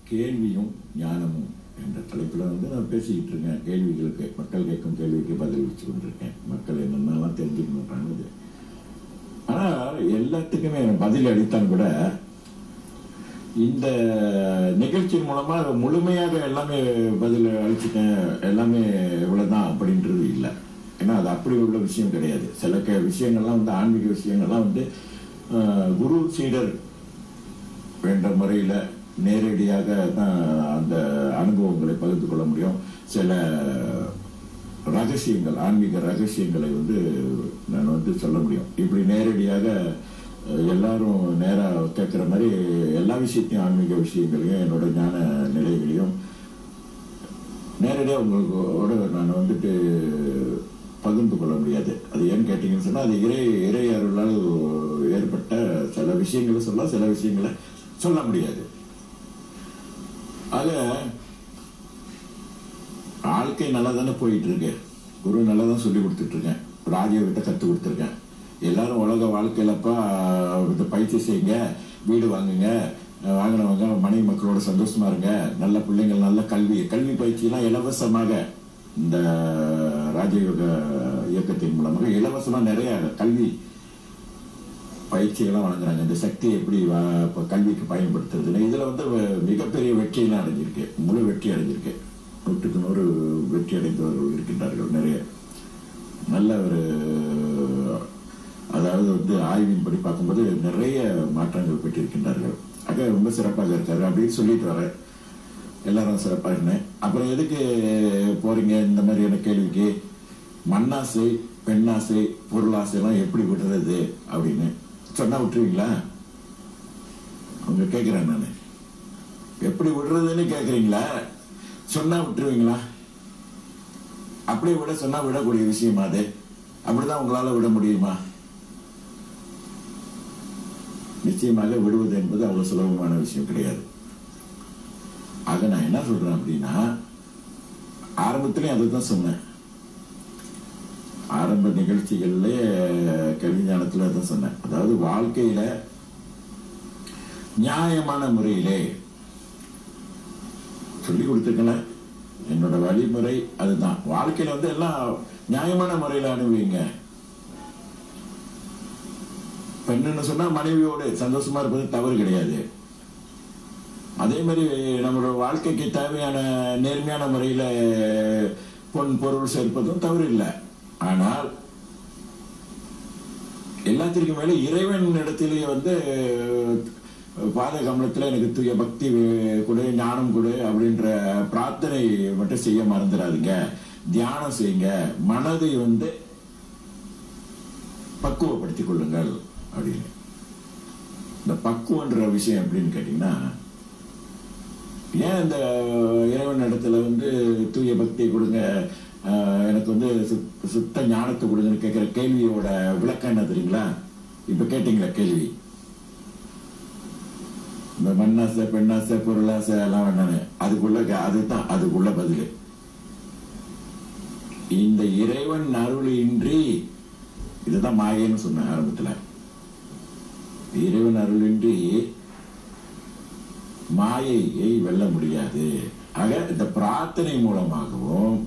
கேள்வியும் ஞானமும் என்ற தலைப்பில் வந்து நான் பேசிக்கிட்டு இருக்கேன். கேள்விகளுக்கு மக்கள் கேட்கும் கேள்விக்கு பதில் வச்சு கொண்டிருக்கேன். மக்கள் என்னென்னலாம் தெரிஞ்சுக்கணுன்றாங்க. ஆனால் எல்லாத்துக்குமே பதில் அளித்தான் கூட இந்த நிகழ்ச்சியின் மூலமாக முழுமையாக எல்லாமே பதில் அளிச்சுட்டேன், எல்லாமே இவ்வளோதான் அப்படின்றது இல்லை. ஏன்னா அது அப்படி உள்ள விஷயம் கிடையாது. சில விஷயங்கள்லாம் வந்து ஆன்மீக விஷயங்கள்லாம் வந்து குரு சீடர் என்ற முறையில் நேரடியாக தான் அந்த அனுபவங்களை பகிர்ந்து கொள்ள முடியும். சில ரகசியங்கள், ஆன்மீக ரகசியங்களை வந்து நான் வந்து சொல்ல முடியும். இப்படி நேரடியாக எல்லாரும் நேராக கேட்குற மாதிரி எல்லா விஷயத்தையும், ஆன்மீக விஷயங்களையும் என்னோட ஞான நிலைகளையும் நேரடியாக உங்களோட நான் வந்துட்டு பகிர்ந்து கொள்ள முடியாது. அது ஏன்னு கேட்டீங்கன்னு சொன்னால் அது இறை அருளால் ஏற்பட்ட சில விஷயங்களை சொல்லலாம், சில விஷயங்களை சொல்ல முடியாது. ஆக வாழ்க்கை நல்லா தானே போயிட்டு இருக்கு. குரு நல்லா தான் சொல்லி கொடுத்துட்டு இருக்கேன், ராஜயோகத்தை கற்றுக் கொடுத்துருக்கேன். எல்லாரும் உலக வாழ்க்கையிலப்பா பயிற்சி செய்யுங்க, வீடு வாங்குங்க, வாங்கினவங்க மனைவி மக்களோட சந்தோஷமா இருங்க, நல்ல பிள்ளைங்கள், நல்ல கல்வி பயிற்சியெல்லாம் இலவசமாக இந்த ராஜயோக இயக்கத்தின் மூலமாக இலவசமாக நிறைய கல்வி பயிற்சிகள்லாம் வழங்குறாங்க. இந்த சக்தியை எப்படி கல்விக்கு பயன்படுத்துறதுன்னு இதில் வந்து மிகப்பெரிய வெற்றியெல்லாம் அடைஞ்சிருக்கு, முழு வெற்றி அடைஞ்சிருக்கு. 100க்கு 100 வெற்றி அடைந்தவர்கள் இருக்கின்றார்கள். நிறைய நல்ல ஒரு, அதாவது வந்து ஆய்வின்படி பார்க்கும்போது நிறைய மாற்றங்கள் பெற்றிருக்கின்றார்கள். ஆக ரொம்ப சிறப்பாக இருக்காரு அப்படின்னு சொல்லிட்டு வரேன். எல்லாரும் சிறப்பாக இருந்தேன். அப்புறம் எதுக்கு போறீங்க இந்த மாதிரியான கேள்விக்கு? மண்ணாசை, பெண்ணாசை, பொருளாசைலாம் எப்படி விடுறது அப்படின்னு சொன்னா விட்டுருவீங்களா? அவங்க கேட்கிறேன், நான் எப்படி விடுறதுன்னு கேட்குறீங்களா? சொன்னா விட்டுருவீங்களா? அப்படியே விட சொன்னா விடக்கூடிய விஷயமா அது? அப்படிதான் உங்களால விட முடியுமா? நிச்சயமாக விடுவது என்பது அவ்வளவு சுலபமான விஷயம் கிடையாது. ஆக நான் என்ன சொல்றேன் அப்படின்னா, ஆரம்பத்திலே அதுதான் சொன்னேன். ஆரம்ப நிகழ்ச்சிகள்ல கல்வி ஞானத்துல தான் சொன்னேன். அதாவது வாழ்க்கையில நியாயமான முறையிலே சொல்லி கொடுத்துருக்கல. என்னோட வழிமுறை அதுதான். வாழ்க்கையில வந்து எல்லாம் நியாயமான முறையில அனுபவிங்க. பெண்ணுன்னு சொன்னா மனைவியோடு சந்தோஷமா இருப்பது தவறு கிடையாது. அதே மாதிரி நம்மளோட வாழ்க்கைக்கு தேவையான நேர்மையான முறையில பொன் பொருள் சேர்ப்பதும் தவறு இல்லை. ஆனால் எல்லாத்திற்கும் மேல இறைவன் இடத்திலேயே வந்து பாத கமலத்தில் எனக்கு தூய பக்தி கொடு, ஞானம் கொடு அப்படின்ற பிரார்த்தனை மட்டும் செய்ய மறந்துடாதீங்க. தியானம் செய்யுங்க, மனதை வந்து பக்குவப்படுத்திக் கொள்ளுங்கள் அப்படின்னு. இந்த பக்குவன்ற விஷயம் எப்படின்னு கேட்டீங்கன்னா, ஏன் இந்த இறைவன் இடத்துல வந்து தூய பக்தியை கொடுங்க, எனக்கு வந்து சுத்த ஞானத்தை கொடுங்கன்னு கேட்கிற கேள்வியோட விளக்கம் என்ன தெரியுங்களா? இப்ப கேட்டீங்களா கேள்வி, இந்த மண்ணாசை, பெண்ணாசை, பொருளாசை எல்லாம் வேண்டானு, அதுக்குள்ள பதில். இந்த இறைவன் அருள் இன்றி, இதுதான் மாயைன்னு சொன்ன ஆரம்பத்துல, இறைவன் அருளின்றி மாயையை வெல்ல முடியாது. ஆக இந்த பிரார்த்தனை மூலமாகவும்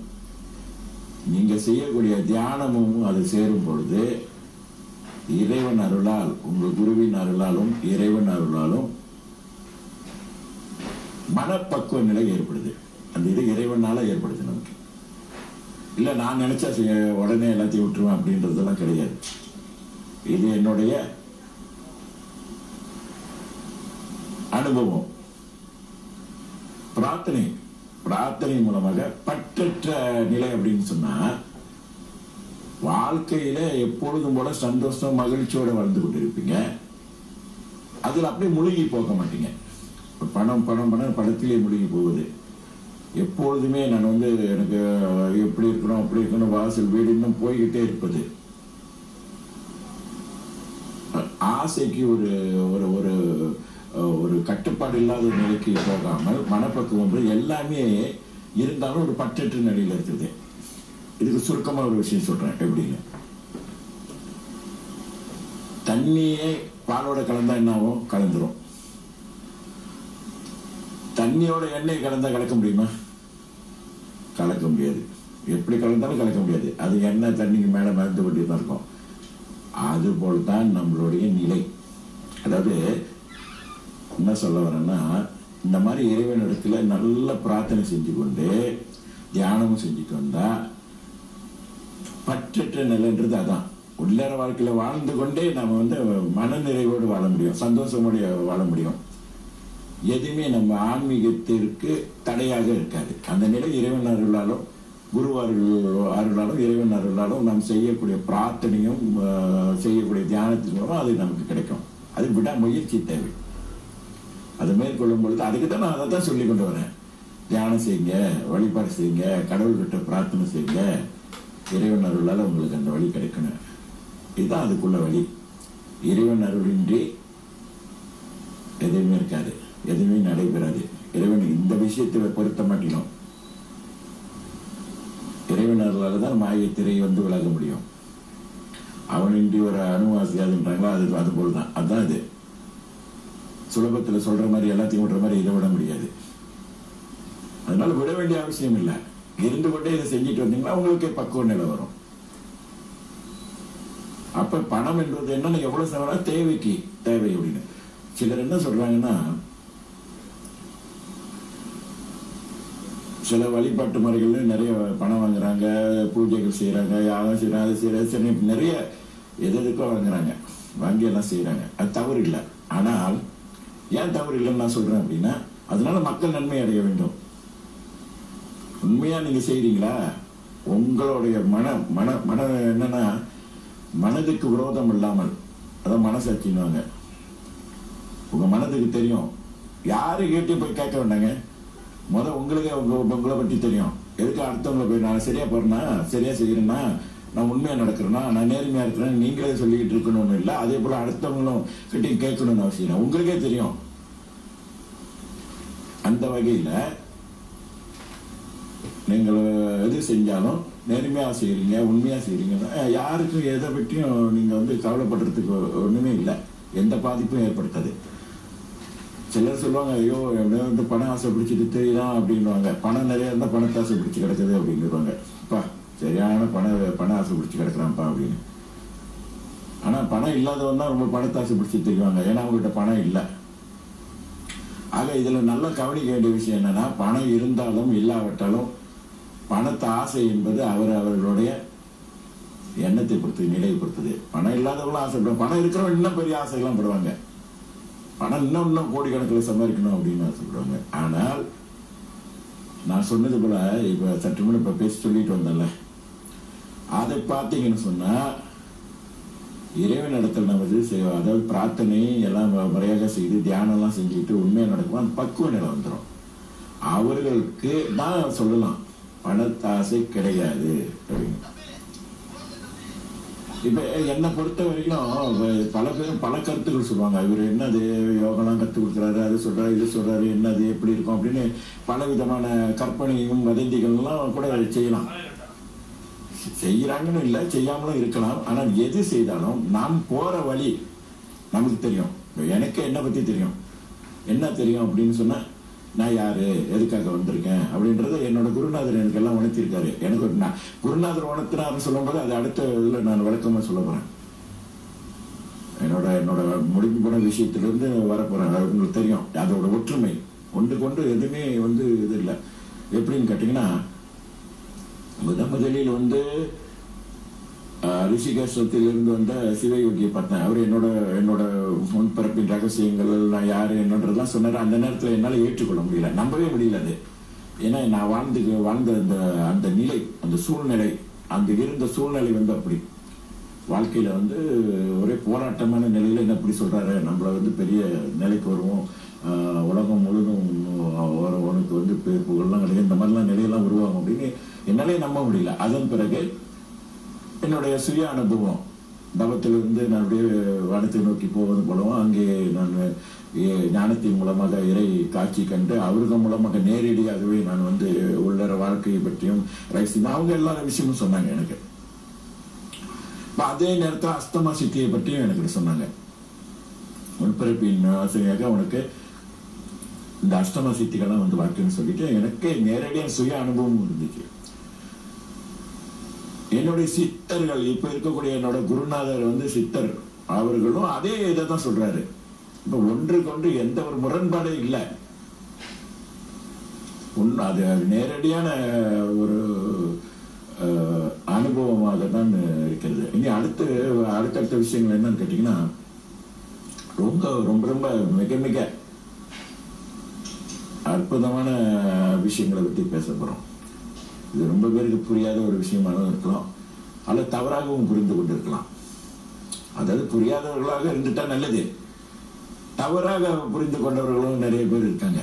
நீங்க செய்யக்கூடிய தியானமும் அது சேரும் பொழுது இறைவன் அருளால், உங்கள் குருவின் அருளாலும் இறைவன் அருளாலும் மனப்பக்குவ நிலை ஏற்படுது. அந்த இது இறைவனால ஏற்படுது நமக்கு. இல்ல நான் நினைச்சா உடனே எல்லாத்தையும் விட்டுருவேன் அப்படின்றதெல்லாம் கிடையாது. இது என்னுடைய அனுபவம். பிரார்த்தனை மூலமாக பற்றற்ற நிலை அப்படின்னு சொன்னா, வாழ்க்கையில எப்பொழுதும் போல சந்தோஷம் மகிழ்ச்சியோட வாழ்ந்து கொண்டிருப்பீங்க. அதுல அப்படியே முழுகி போக மாட்டீங்க. பணம் பணத்திலே முழுகி போகுது. எப்பொழுதுமே நான் வந்து எனக்கு எப்படி இருக்கணும் அப்படி இருக்கணும், வாசல் வீடு இன்னும் போய்கிட்டே இருப்பது. ஆசைக்கு ஒரு ஒரு ஒரு கட்டுப்பாடு இல்லாத நிலைக்கு போகாமல் மனப்பக்குவம் எல்லாமே இருந்தாலும் ஒரு பற்றற்ற நிலையில இருக்குது. இதுக்கு சுருக்கமா ஒரு விஷயம் சொல்றேன். எப்படிங்க, தண்ணியே பாலோட கலந்தா என்ன ஆகும்? கலந்துரும். தண்ணியோட எண்ணெய் கலந்தா கலக்க முடியுமா? கலக்க முடியாது. எப்படி கலந்தாலும் கலக்க முடியாது. அது எண்ணெய் தண்ணிக்கு மேலே மறந்து கொண்டே தான் இருக்கும். அதுபோல் தான் நம்மளுடைய நிலை. அதாவது என்ன சொல்ல வரேன்னா, இந்த மாதிரி இறைவனிடத்துல நல்ல பிரார்த்தனை செஞ்சு கொண்டு தியானமும் செஞ்சுட்டு வந்தா பற்றற்ற நிலைன்றது அதான். உள்ளார வாழ்க்கையில வாழ்ந்து கொண்டே நம்ம வந்து மன நிறைவோடு வாழ முடியும், சந்தோஷமோடு வாழ முடியும். எதுவுமே நம்ம ஆன்மீகத்திற்கு தடையாக இருக்காது. அந்த நிலை இறைவன் அருளாலும் குரு அருளாலும் இறைவன் அருளாலும் நாம் செய்யக்கூடிய பிரார்த்தனையும் செய்யக்கூடிய தியானத்தின் மூலம் அது நமக்கு கிடைக்கும். அது விடாமுயற்சி தேவை. அதை மேற்கொள்ளும் பொழுது அதுக்கு தான் நான் அதை தான் சொல்லி கொண்டு வரேன். தியானம் செய்யுங்க, வழிபாடு செய்யுங்க, கடவுள்கிட்ட பிரார்த்தனை செய்யுங்க, இறைவன் அருளால் உங்களுக்கு அந்த வழி கிடைக்கணும். இதுதான் அதுக்குள்ள வழி. இறைவன் அருளின்றி எதுவுமே இருக்காது, எதுவுமே நடைபெறாது. இறைவன் இந்த விஷயத்தை பொருத்த மாட்டினோம். இறைவன் அருளால் தான் மாயை திரை வந்து விலக முடியும். அவனின்றி ஒரு அணுவாசியாதுன்றாங்களோ அது போல் தான். அதுதான் இது. சுலபத்தில் சொல்ற மாதிரி எல்லாத்தையும் விடுற மாதிரி இதை விட முடியாது. அதனால விட வேண்டிய அவசியம் இல்லை. இருந்து கொண்டே இதை செஞ்சுட்டு வந்தீங்கன்னா உங்களுக்கே பக்குவ நிலை வரும். அப்ப பணம் என்பது என்னன்னு எவ்வளவு செலவா தேவைக்கு தேவை அப்படின்னு சிலர் என்ன சொல்றாங்கன்னா, சில வழிபாட்டு முறைகள் நிறைய பணம் வாங்குறாங்க, பூஜைகள் செய்யறாங்க, யாரும் செய்யறாங்க, அதை செய்யறாங்க, நிறைய எதுக்கோ வாங்குறாங்க, வாங்கி எல்லாம் செய்யறாங்க. அது தவறு இல்லை. ஆனால் ஏன் தவறு இல்லைன்னு நான் சொல்றேன் அப்படின்னா, அதனால மக்கள் நன்மை அடைய வேண்டும். உண்மையா நீங்க செய்றீங்களா? உங்களுடைய மன மன மன என்னன்னா, மனதுக்கு விரோதம் இல்லாமல், அதான் மனசாட்சின்னுவாங்க. உங்க மனதுக்கு தெரியும். யாரு கேட்டு போய் கேட்க வேண்டாங்க. உங்களுக்கு உங்களை பற்றி தெரியும். எதுக்கு அடுத்தவங்களை போய் நான் சரியா போறேன்னா, சரியா செய்யறேன்னா, நான் உண்மையா நடக்கிறேன்னா, நான் நேர்மையா இருக்கிறேன் நீங்களே சொல்லிக்கிட்டு இருக்கணும்னு இல்லை. அதே போல அடுத்தவங்களும் கிட்டே கேட்கணும்னு அவசியம். உங்களுக்கே தெரியும். அந்த வகையில நீங்கள் எது செஞ்சாலும் நேர்மையா செய்யறீங்க, உண்மையா செய்யறீங்கன்னா யாருக்கும் எதை பற்றியும் நீங்க வந்து கவலைப்படுறதுக்கு ஒண்ணுமே இல்லை. எந்த பாதிப்பும் ஏற்படுத்தாது. சிலர் சொல்லுவாங்க, ஐயோ வந்து பணம் ஆசை பிடிச்சிட்டு தெரியலாம் அப்படின்வாங்க. பணம் நிறைய இருந்தா பணத்தை ஆசை பிடிச்சி கிடக்குது அப்படின்னுவாங்க. அப்பா சரியான பண ஆசை பிடிச்சி கிடக்குறான்ப்பா அப்படின்னு. ஆனா பணம் இல்லாதவன் தான் ரொம்ப பணத்தை ஆசை பிடிச்சி தெரிவாங்க. ஏன்னா அவங்ககிட்ட பணம் இல்லை. ஆக இதுல நல்லா கவனிக்க வேண்டிய விஷயம் என்னன்னா, பணம் இருந்தாலும் இல்லாவிட்டாலும் பணத்தை ஆசை என்பது அவர்களுடைய எண்ணத்தை பொறுத்தது, நிலையை பொறுத்தது. பணம் இல்லாதவங்களும் ஆசைப்படுவாங்க, பணம் இருக்கிறவங்க இன்னும் பெரிய ஆசைகள்லாம் படுவாங்க. பணம் இன்னும் கோடிக்கணக்கில் சம்பாதிக்கணும் அப்படின்னு ஆசைப்படுவாங்க. ஆனால் நான் சொன்னது போல இப்ப சற்று முன் இப்ப பேசி சொல்லிட்டு வந்தேன்ல, அதை பார்த்தீங்கன்னு சொன்னா இறைவன் இடத்துல நமது அதாவது பிரார்த்தனை எல்லாம் முறையாக செய்து தியானம் எல்லாம் செஞ்சுட்டு உண்மையா நடக்கும். அந்த பக்குவ நிலை வந்துடும். அவர்களுக்கு தான் சொல்லலாம் பணத்தாசை கிடையாது அப்படின்னு. இப்ப என்னை பொறுத்த வரைக்கும் பல பேரும் பல கருத்துக்கள் சொல்லுவாங்க. இவர் என்னது யோகெல்லாம் கற்றுக் கொடுக்குறாரு, அது சொல்றாரு, இது சொல்றாரு, என்னது எப்படி இருக்கும் அப்படின்னு பல விதமான கற்பனையும் வதந்திகள்லாம் கூட செய்யலாம். செய்யறாங்கன்னு இல்லை, செய்யாமலும் இருக்கலாம். ஆனால் எது செய்தாலும் நாம் போற வழி நமக்கு தெரியும். எனக்கு என்ன பத்தி தெரியும், என்ன தெரியும் அப்படின்னு சொன்னா, நான் யாரு, எதுக்காக வந்திருக்கேன் அப்படின்றத என்னோட குருநாதர் எனக்கு எல்லாம் உணர்த்திருக்காரு. எனக்கு குருநாதர் உணர்த்தினார்னு சொல்லும் போது அது அடுத்த இதுல நான் விளக்கமா சொல்ல போறேன். என்னோட முடிஞ்சு போன விஷயத்திலிருந்து வரப்போறேன். அது உங்களுக்கு தெரியும். அதோட ஒற்றுமை ஒன்று கொண்டு எதுவுமே வந்து இது இல்லை. எப்படின்னு கேட்டீங்கன்னா, முதலில் வந்து ரிஷிகேஷத்திலிருந்து வந்த சிவயோகியை பார்த்தேன். அவர் என்னோட முன்பிறப்பின் ரகசியங்கள், நான் யாரு என்னன்றதெல்லாம் சொன்னாரு. அந்த நேரத்தில் என்னால் ஏற்றுக்கொள்ள முடியல, நம்பவே முடியல அது. ஏன்னா நான் வாழ்ந்த அந்த நிலை, அந்த சூழ்நிலை, அந்த இருந்த சூழ்நிலை வந்து அப்படி வாழ்க்கையில வந்து ஒரே போராட்டமான நிலையில என்ன அப்படி சொல்றாரு, நம்மள வந்து பெரிய நிலைக்கு வருவோம், உலகம் முழுதும் உனக்கு வந்து புகழ்லாம் கிடைக்கும், இந்த மாதிரிலாம் நிலையெல்லாம் உருவாகும் அப்படின்னு என்னாலே நம்ப முடியல. அதன் பிறகு என்னுடைய சுய அனுபவம், தவத்திலிருந்து நான் அப்படியே வானத்தை நோக்கி போவது போலவும் அங்கே நான் ஞானத்தின் மூலமாக இறை காட்சி கண்டு அவர்கள் மூலமாக நேரடியாகவே நான் வந்து உள்ளற வாழ்க்கையை பற்றியும் அவங்க எல்லா விஷயமும் சொன்னாங்க எனக்கு. அதே நேரத்தில் அஸ்தமா சித்தியை பற்றியும் எனக்கு சொன்னாங்க. முன்பிறப்பின் ஆசிரியாக உனக்கு இந்த அஷ்டம சித்திகள்லாம் வந்து வாக்குன்னு சொல்லிட்டு எனக்கு நேரடியாக சுய அனுபவம் இருந்துச்சு. என்னுடைய சித்தர்கள் இப்ப இருக்கக்கூடிய என்னோட குருநாதர் வந்து சித்தர், அவர்களும் அதே இதை தான் சொல்றாரு. இப்ப ஒன்றுக்கொன்று எந்த ஒரு முரண்பாடே இல்லை. அது நேரடியான ஒரு அனுபவமாக தான் இருக்கிறது. இனி அடுத்தடுத்த விஷயங்கள் என்னன்னு கேட்டீங்கன்னா, ரொம்ப ரொம்ப ரொம்ப மிக மிக அற்புதமான விஷயங்களை பற்றி பேச போறோம். இது ரொம்ப பேருக்கு புரியாத ஒரு விஷயமாகவும் இருக்கலாம், அல்ல தவறாகவும் புரிந்து கொண்டிருக்கலாம். அதாவது புரியாதவர்களாக இருந்துட்டா நல்லது, தவறாக புரிந்து கொண்டவர்களும் நிறைய பேர் இருக்காங்க.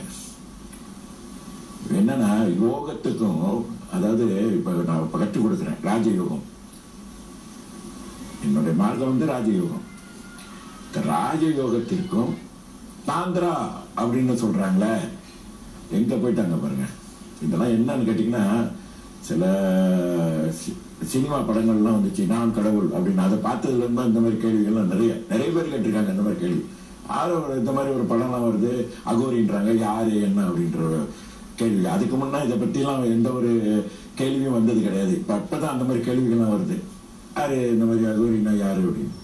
என்னன்னா, யோகத்துக்கும், அதாவது இப்ப நான் கற்றுக் கொடுக்குறேன் ராஜயோகம், என்னுடைய மார்க்கம் வந்து ராஜயோகம். ராஜயோகத்திற்கும் தாந்திரா அப்படின்னு சொல்றாங்களே, எங்க போயிட்டாங்க பாருங்க. இதெல்லாம் என்னன்னு கேட்டீங்கன்னா, சில சினிமா படங்கள்லாம் வந்துச்சு, நான் கடவுள் அப்படின்னு, அதை பார்த்ததுல இருந்தா இந்த மாதிரி கேள்விகள்லாம் நிறைய பேர் கேட்டிருக்காங்க. இந்த மாதிரி கேள்வி இந்த மாதிரி ஒரு படம்லாம் வருது, அகோரின்றாங்க, யாரு என்ன அப்படின்ற கேள்வி. அதுக்கு முன்னா இதை பற்றிலாம் எந்த ஒரு கேள்வியும் வந்தது கிடையாது. அப்பதான் அந்த மாதிரி கேள்விகள்லாம் வருது. யாரு இந்த மாதிரி அகோரினா யாரு அப்படின்னு.